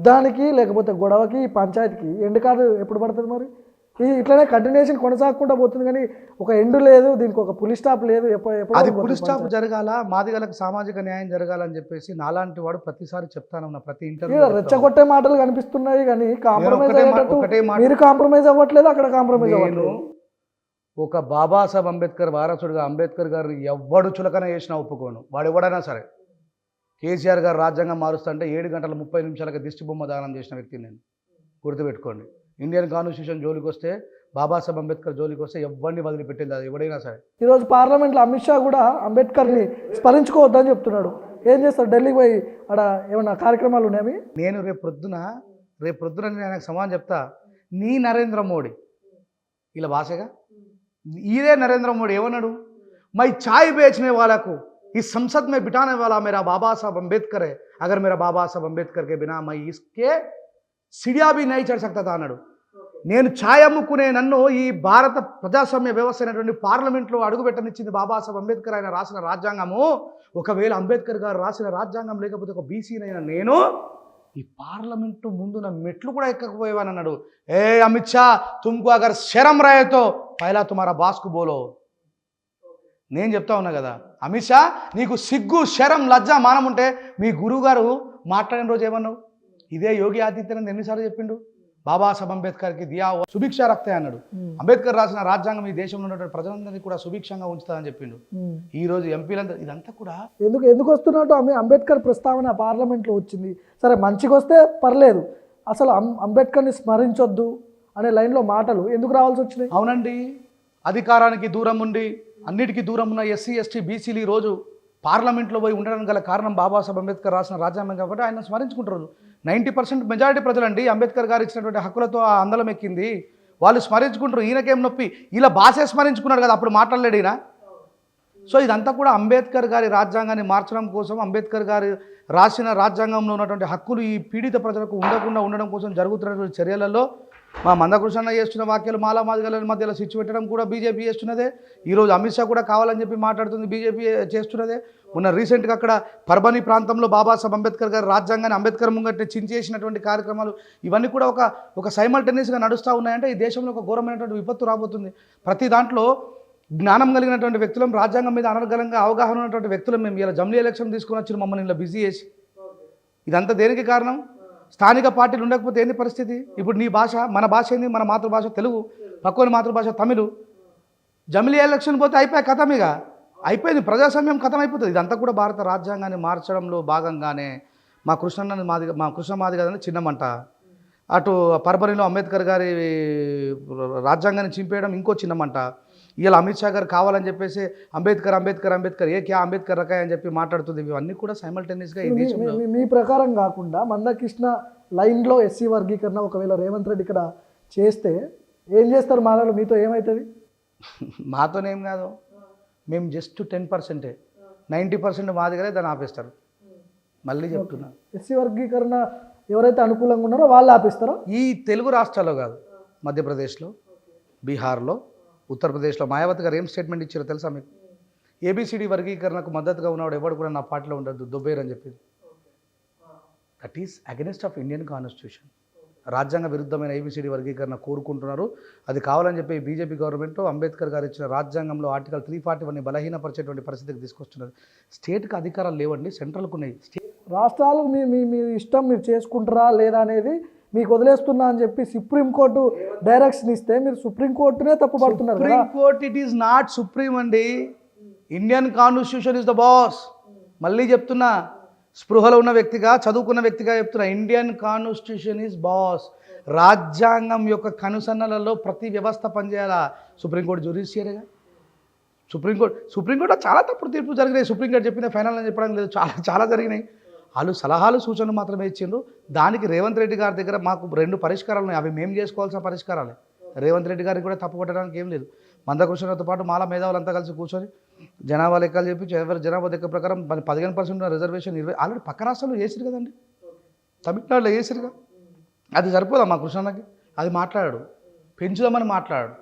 యుద్ధానికి లేకపోతే గొడవకి పంచాయతీకి ఎండ్ కార్డు ఎప్పుడు పడుతుంది మరి? ఇట్లనే కంటిన్యూషన్ కొనసాగకుండా పోతుంది కానీ ఒక ఎండు లేదు, దీనికి ఒక పులి స్టాప్ లేదు. అది పులి స్టాప్ జరగాల, మాదిగలకు సామాజిక న్యాయం జరగాలని చెప్పేసి నాలాంటి వాడు ప్రతిసారి చెప్తాను. ప్రతి ఇంటర్వ్యూ రెచ్చగొట్టే మాటలు కనిపిస్తున్నాయి కానీ కాంప్రమైజ్ మీరు కాంప్రమైజ్ అవ్వట్లేదు, అక్కడ కాంప్రమైజ్ అవ్వట్లేదు. ఒక బాబాసాహెబ్ అంబేద్కర్ వారసుడుగా అంబేద్కర్ గారిని ఎవ్వడు చులకన చేసినా ఒప్పుకోను. వాడు ఎవడైనా సరే. కేసీఆర్ గారు రాజ్యాంగం మారుస్తుంటే 7 గంటల 30 నిమిషాలకి దిష్టి బొమ్మ దానం చేసిన వ్యక్తిని నేను. గుర్తుపెట్టుకోండి. ఇండియన్ కాన్స్టిట్యూషన్ జోలికి వస్తే, బాబాసాహెబ్ అంబేద్కర్ జోలికి వస్తే ఎవరిని వదిలిపెట్టింది అది ఎవడైనా సరే. ఈరోజు పార్లమెంట్లో అమిత్ షా కూడా అంబేద్కర్ని స్మరించుకోవద్దని చెప్తున్నాడు. ఏం చేస్తారు? ఢిల్లీకి పోయి అక్కడ ఏమన్నా కార్యక్రమాలు ఉన్నాయవి? నేను రేపు ప్రొద్దున నేను ఆయనకు సమాధానం చెప్తా. నీ నరేంద్ర మోడీ ఇలా భాషగా ఇదే నరేంద్ర మోడీ ఏమన్నాడు? మై చాయ్ బేచనే వాళ్ళకు ఈ సంసద్ में बिठाने वाला मेरा बाबा साहब अम्बेडकर है, अगर मेरा बाबा साहब अम्बेडकर के बिना मैं इसके సిడియా भी नहीं चढ़ सकता था అన్నాడు. నేను ఛాయ్ అమ్ముకునే నన్ను ఈ భారత ప్రజాస్వామ్య వ్యవస్థ అయినటువంటి పార్లమెంట్లో అడుగుపెట్టనిచ్చింది బాబాసాహెబ్ అంబేద్కర్ ఆయన రాసిన రాజ్యాంగము. ఒకవేళ అంబేద్కర్ గారు రాసిన రాజ్యాంగం లేకపోతే ఒక బీసీనైనా నేను ఈ పార్లమెంటు ముందున్న మెట్లు కూడా ఎక్కకపోయేవాని అన్నాడు. ఏ అమిత్ షా, తుమ్కు అగర్ శరం రాయతో పైలా తుమారా బాస్కు బోలో. నేను చెప్తా ఉన్నా కదా, అమిత్ షా నీకు సిగ్గు, శరం, లజ్జ, మానం ఉంటే మీ గురువు గారు మాట్లాడిన రోజు ఏమన్నావు? ఇదే యోగి ఆదిత్యనాథ్ ఎన్నిసార్లు చెప్పిండు? బాబాసాహెబ్ అంబేద్కర్కి దియా సుభిక్ష రక్తే అన్నాడు. అంబేద్కర్ రాసిన రాజ్యాంగం ఈ దేశంలో ఉన్నటువంటి ప్రజలందరినీ కూడా సుభిక్షంగా ఉంచుతాదని చెప్పిండు. ఈ రోజు ఎంపీలందరూ ఇదంతా కూడా ఎందుకు వస్తున్నట్టు అంబేద్కర్ ప్రస్తావన పార్లమెంట్లో వచ్చింది. సరే మంచిగా వస్తే పర్లేదు, అసలు అంబేద్కర్ని స్మరించొద్దు అనే లైన్లో మాటలు ఎందుకు రావాల్సి వచ్చినాయి? అవునండి, అధికారానికి దూరం ఉండి అన్నిటికీ దూరం ఉన్న ఎస్సీ ఎస్టీ బీసీలు ఈరోజు పార్లమెంట్లో పోయి ఉండడానికి గల కారణం బాబాసాహెబ్ అంబేద్కర్ రాసిన రాజ్యాంగం కాబట్టి ఆయన స్మరించుకుంటారు. 90% మెజారిటీ ప్రజలండి అంబేద్కర్ గారు ఇచ్చినటువంటి హక్కులతో ఆ అందలం ఎక్కింది. వాళ్ళు స్మరించుకుంటారు. ఈయనకేం నొప్పి? ఇలా భాషే స్మరించుకున్నాడు కదా, అప్పుడు మాట్లాడలేడు ఈయన. సో ఇదంతా కూడా అంబేద్కర్ గారి రాజ్యాంగాన్ని మార్చడం కోసం, అంబేద్కర్ గారు రాసిన రాజ్యాంగంలో ఉన్నటువంటి హక్కులు ఈ పీడిత ప్రజలకు ఉండకుండా ఉండడం కోసం జరుగుతున్నటువంటి చర్యలలో మా మందకృష్ణ చేస్తున్న వ్యాఖ్యలు, మాలా మాదిగల మధ్యలో స్విచ్ పెట్టడం కూడా బీజేపీ చేస్తున్నదే. ఈరోజు అమిత్ షా కూడా కావాలని చెప్పి మాట్లాడుతుంది, బీజేపీ చేస్తున్నదే. మొన్న రీసెంట్గా అక్కడ పర్బనీ ప్రాంతంలో బాబాసాహెబ్ అంబేద్కర్ గారి రాజ్యాంగాన్ని అంబేద్కర్ ముంగట్టే చించేసినటువంటి కార్యక్రమాలు ఇవన్నీ కూడా ఒక సైమల్టేనియస్గా నడుస్తూ ఉన్నాయంటే ఈ దేశంలో ఒక ఘోరమైనటువంటి విపత్తు రాబోతుంది. ప్రతి దాంట్లో జ్ఞానం కలిగినటువంటి వ్యక్తులం, రాజ్యాంగం మీద అనర్గళంగా అవగాహన ఉన్నటువంటి వ్యక్తులం మేము ఇలా జమిలీ ఎలక్షన్ తీసుకొని వచ్చి మమ్మల్ని ఇలా బిజీ చేసి ఇదంతా దేనికి కారణం? స్థానిక పార్టీలు ఉండకపోతే ఏంది పరిస్థితి? ఇప్పుడు నీ భాష, మన భాష ఏంది? మన మాతృభాష తెలుగు, పక్కన మాతృభాష తమిళ్. జమిలీ ఎలక్షన్ పోతే అయిపోయి కథం, ఇక అయిపోయింది, ప్రజాస్వామ్యం కథం అయిపోతుంది. ఇదంతా కూడా భారత రాజ్యాంగాన్ని మార్చడంలో భాగంగానే మా కృష్ణ మాదిగ చిన్నమంట, అటు పర్బనీలో అంబేద్కర్ గారి రాజ్యాంగాన్ని చింపేయడం ఇంకో చిన్నమంట. ఇలా అమిత్ షా గారు కావాలని చెప్పేసి అంబేద్కర్ ఏ క్యా అంబేద్కర్ రకాయ అని చెప్పి మాట్లాడుతుంది. ఇవన్నీ కూడా సైమల్టేనియస్గా ఈ దేశంలో. మీ ప్రకారం కాకుండా మందకృష్ణ లైన్లో ఎస్సీ వర్గీకరణ ఒకవేళ రేవంత్ రెడ్డి ఇక్కడ చేస్తే ఏం చేస్తారు? మాలలు మీతో ఏమవుతుంది? మాతోనేం కాదు, మేము జస్ట్ 10%, 90% మాదిగలే దాన్ని ఆపేస్తారు. మళ్ళీ చెప్తున్నా, ఎస్సీ వర్గీకరణ ఎవరైతే అనుకూలంగా ఉన్నారో వాళ్ళు ఆపేస్తారో. ఈ తెలుగు రాష్ట్రాల్లో కాదు, మధ్యప్రదేశ్లో, బీహార్లో, ఉత్తరప్రదేశ్లో మాయావతి గారు ఏం స్టేట్మెంట్ ఇచ్చారో తెలుసా మీకు? ఏబిసిడి వర్గీకరణకు మద్దతుగా ఉన్నవాడు ఎవడు కూడా నా పార్టీలో ఉండద్దు, దుబ్బేరు అని చెప్పింది. That is against of Indian constitution. రాజ్యాంగ విరుద్ధమైన ఏబిసిడి వర్గీకరణ కోరుకుంటున్నారు. అది కావాలని చెప్పి బీజేపీ గవర్నమెంట్ అంబేద్కర్ గారు ఇచ్చిన రాజ్యాంగంలో ఆర్టికల్ 341ని బలహీనపరిచేటువంటి పరిస్థితికి తీసుకొస్తున్నారు. స్టేట్కి అధికారాలు లేవండి, సెంట్రల్కు ఉన్నాయి. రాష్ట్రాలు మీ ఇష్టం మీరు చేసుకుంటారా లేదా అనేది మీకు వదిలేస్తున్నా అని చెప్పి సుప్రీంకోర్టు డైరెక్షన్ ఇస్తే మీరు సుప్రీంకోర్టునే తప్పుపడుతున్నారు. Supreme court it is not supreme అండి. Indian constitution is the boss. మళ్ళీ చెప్తున్నా, స్పృహలో ఉన్న వ్యక్తిగా, చదువుకున్న వ్యక్తిగా చెప్తున్నా, ఇండియన్ కాన్స్టిట్యూషన్ ఈజ్ బాస్. రాజ్యాంగం యొక్క కనుసన్నలలో ప్రతి వ్యవస్థ పనిచేయాలా. సుప్రీంకోర్టు జ్యుడిషియరీగా, సుప్రీంకోర్టులో చాలా తప్పుడు తీర్పులు జరిగినాయి. సుప్రీంకోర్టు చెప్పిన ఫైనల్ అని చెప్పడం లేదు, చాలా జరిగినాయి. వాళ్ళు సలహాలు సూచనలు మాత్రమే ఇచ్చిండ్రు. దానికి రేవంత్ రెడ్డి గారి దగ్గర మాకు 2 పరిష్కారాలు ఉన్నాయి. అవి మేము చేసుకోవాల్సిన పరిష్కారాలే. రేవంత్ రెడ్డి గారికి కూడా తప్పు పట్టడానికి ఏం లేదు. మందకృష్ణతో పాటు మాలా మేధావులంతా కలిసి కూర్చొని జనాభా లెక్కలు చెప్పి ఎవరి జనాభా లెక్క ప్రకారం 15% రిజర్వేషన్ 20 ఆల్రెడీ పక్క రాష్ట్రాల్లో చేసిరు కదండి, తమిళనాడులో చేసిరుగా. అది సరిపోదా మా కృష్ణన్నకి? అది మాట్లాడాడు, పెంచుదామని మాట్లాడాడు.